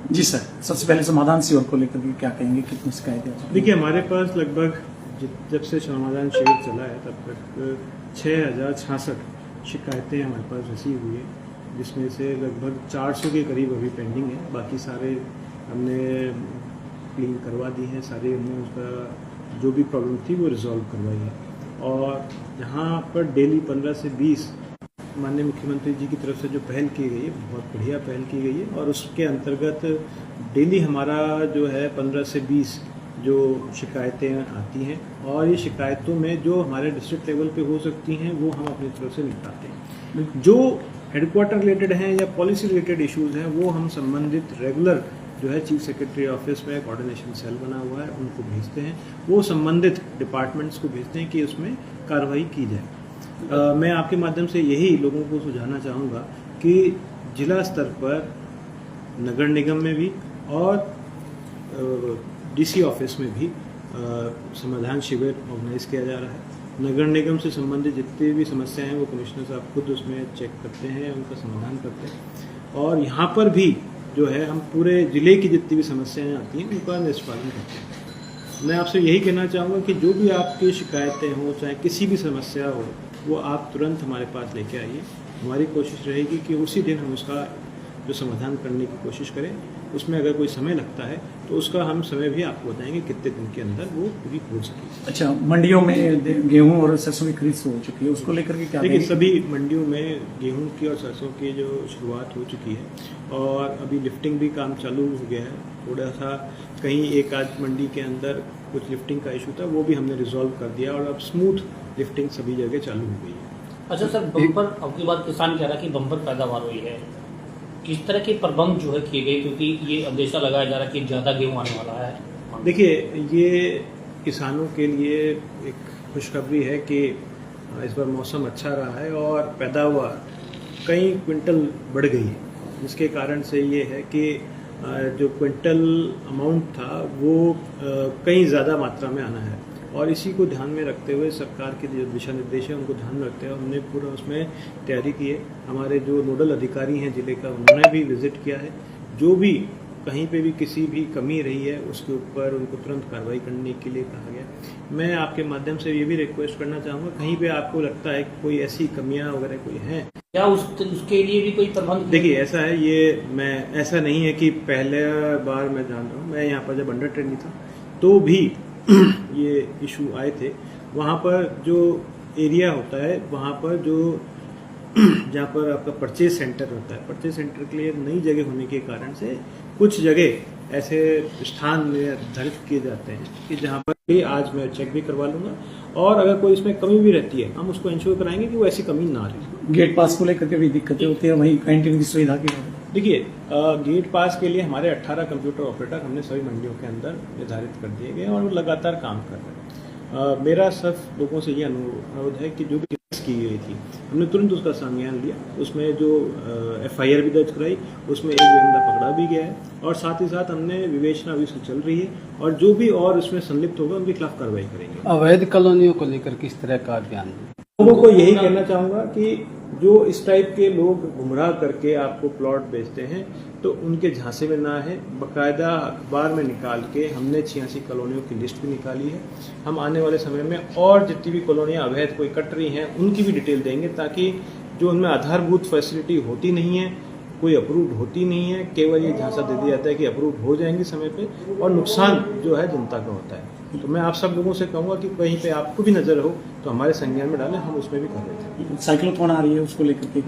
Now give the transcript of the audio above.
जी sir, सबसे पहले समाधान शिविर को लेकर के क्या कहेंगे, कितनी शिकायतें? देखिए, हमारे पास लगभग जब से समाधान शिविर चला है तब तक 6066 शिकायतें हमारे पास रिसीव हुई है, जिसमें से लगभग 400 के करीब अभी पेंडिंग है। बाकी सारे हमने क्लीन करवा दी हैं, सारे हमने उसका जो भी प्रॉब्लम थी वो रिजॉल्व करवाई है। और यहाँ पर डेली 15 से 20 माननीय मुख्यमंत्री जी की तरफ से जो पहल की गई है, बहुत बढ़िया पहल की गई है। और उसके अंतर्गत डेली हमारा जो है 15 से 20 जो शिकायतें आती हैं, और ये शिकायतों में जो हमारे डिस्ट्रिक्ट लेवल पे हो सकती हैं वो हम अपनी तरफ से निपटाते हैं। जो हेडक्वार्टर रिलेटेड हैं या पॉलिसी रिलेटेड इश्यूज़ हैं वो हम संबंधित रेगुलर जो है चीफ सेक्रेटरी ऑफिस में कोऑर्डिनेशन सेल बना हुआ है, उनको भेजते हैं, वो संबंधित डिपार्टमेंट्स को भेजते हैं कि उसमें कार्रवाई की जाए। मैं आपके माध्यम से यही लोगों को सुझाना चाहूँगा कि जिला स्तर पर नगर निगम में भी और डीसी ऑफिस में भी समाधान शिविर ऑर्गेनाइज किया जा रहा है। नगर निगम से संबंधित जितनी भी समस्याएं हैं वो कमिश्नर साहब खुद उसमें चेक करते हैं, उनका समाधान करते हैं। और यहाँ पर भी जो है हम पूरे जिले की जितनी भी समस्याएं आती हैं उनका निष्पादन करते हैं। मैं आपसे यही कहना चाहूँगा कि जो भी आपकी शिकायतें हों, चाहे किसी भी समस्या हो, वो आप तुरंत हमारे पास लेके आइए। हमारी कोशिश रहेगी कि उसी दिन हम उसका जो समाधान करने की कोशिश करें। उसमें अगर कोई समय लगता है तो उसका हम समय भी आपको बताएंगे कितने दिन के अंदर वो पूरी हो सके। अच्छा, मंडियों में गेहूं और सरसों की खरीद हो चुकी है, उसको लेकर के क्या? देखिए, सभी मंडियों में गेहूं की और सरसों की जो शुरुआत हो चुकी है और अभी लिफ्टिंग भी काम चालू हो गया है। थोड़ा सा कहीं एक आध मंडी के अंदर कुछ लिफ्टिंग का इशू था, वो भी हमने रिजॉल्व कर दिया और अब स्मूथ लिफ्टिंग सभी जगह चालू हो गई है। अच्छा सर, बम्पर अब की बात किसान कह रहा है कि बम्पर पैदावार हुई है, किस तरह के प्रबंध जो है किए गए, क्योंकि ये अंदेशा लगाया जा रहा है कि ज़्यादा गेहूँ आने वाला है? देखिए, ये किसानों के लिए एक खुशखबरी है कि इस बार मौसम अच्छा रहा है और पैदावार कई क्विंटल बढ़ गई है, जिसके कारण से ये है कि जो क्विंटल अमाउंट था वो कहीं ज़्यादा मात्रा में आना है। और इसी को ध्यान में रखते हुए सरकार के जो दिशा निर्देश है उनको ध्यान में रखते हुए हमने पूरा उसमें तैयारी की है। हमारे जो नोडल अधिकारी हैं जिले का, उन्होंने भी विजिट किया है। जो भी कहीं पे भी किसी भी कमी रही है उसके ऊपर उनको तुरंत कार्रवाई करने के लिए कहा गया। मैं आपके माध्यम से ये भी रिक्वेस्ट करना चाहूँगा, कहीं पे आपको लगता है कि कोई ऐसी कमियाँ वगैरह कोई हैं, क्या उसके लिए भी कोई प्रबंध? देखिए, ऐसा है, ये ऐसा नहीं है कि पहले बार मैं जान रहा हूँ। मैं यहाँ पर जब अंडर ट्रेनिंग था तो भी ये इशू आए थे। वहाँ पर जो एरिया होता है, वहाँ पर जो जहाँ पर आपका परचेज सेंटर होता है, परचेज सेंटर के लिए नई जगह होने के कारण से कुछ जगह ऐसे स्थान निर्धारित किए जाते हैं कि जहाँ पर आज मैं चेक भी करवा लूँगा और अगर कोई इसमें कमी भी रहती है हम उसको इंश्योर कराएंगे कि वो ऐसी कमी ना रहे। गेट पास को लेकर के भी दिक्कतें होती है, वहीं कैंटीन की सुविधा की? देखिए, गेट पास के लिए हमारे 18 कंप्यूटर ऑपरेटर हमने सभी मंडियों के अंदर निर्धारित कर दिए गए और वो लगातार काम कर रहे हैं। मेरा सिर्फ लोगों से ये अनुरोध है कि जो भी केस की गई थी हमने तुरंत उसका संज्ञान लिया, उसमें जो FIR भी दर्ज कराई, उसमें एक बंदा पकड़ा भी गया है और साथ ही साथ हमने विवेचना अभी उसकी चल रही है और जो भी और उसमें संलिप्त होगा उनके खिलाफ कार्रवाई करेंगे। अवैध कॉलोनियों को लेकर किस तरह का अभियान? लोगों को यही कहना चाहूँगा कि जो इस टाइप के लोग गुमराह करके आपको प्लॉट बेचते हैं तो उनके झांसे में ना है। बाकायदा अखबार में निकाल के हमने 86 कॉलोनियों की लिस्ट भी निकाली है। हम आने वाले समय में और जितनी भी कॉलोनियाँ अवैध कोई कट रही हैं उनकी भी डिटेल देंगे, ताकि जो उनमें आधारभूत फैसिलिटी होती नहीं है, कोई अप्रूव्ड होती नहीं है, केवल ये झांसा दे दिया जाता है कि अप्रूव्ड हो जाएंगी समय पे और नुकसान जो है जनता का होता है। तो मैं आप सब लोगों से कहूँगा कि कहीं पे आपको भी नजर हो तो हमारे संज्ञान में डालें, हम उसमें भी कर रहे थे। साइक्लोथॉन आ रही है, उसको लेकर के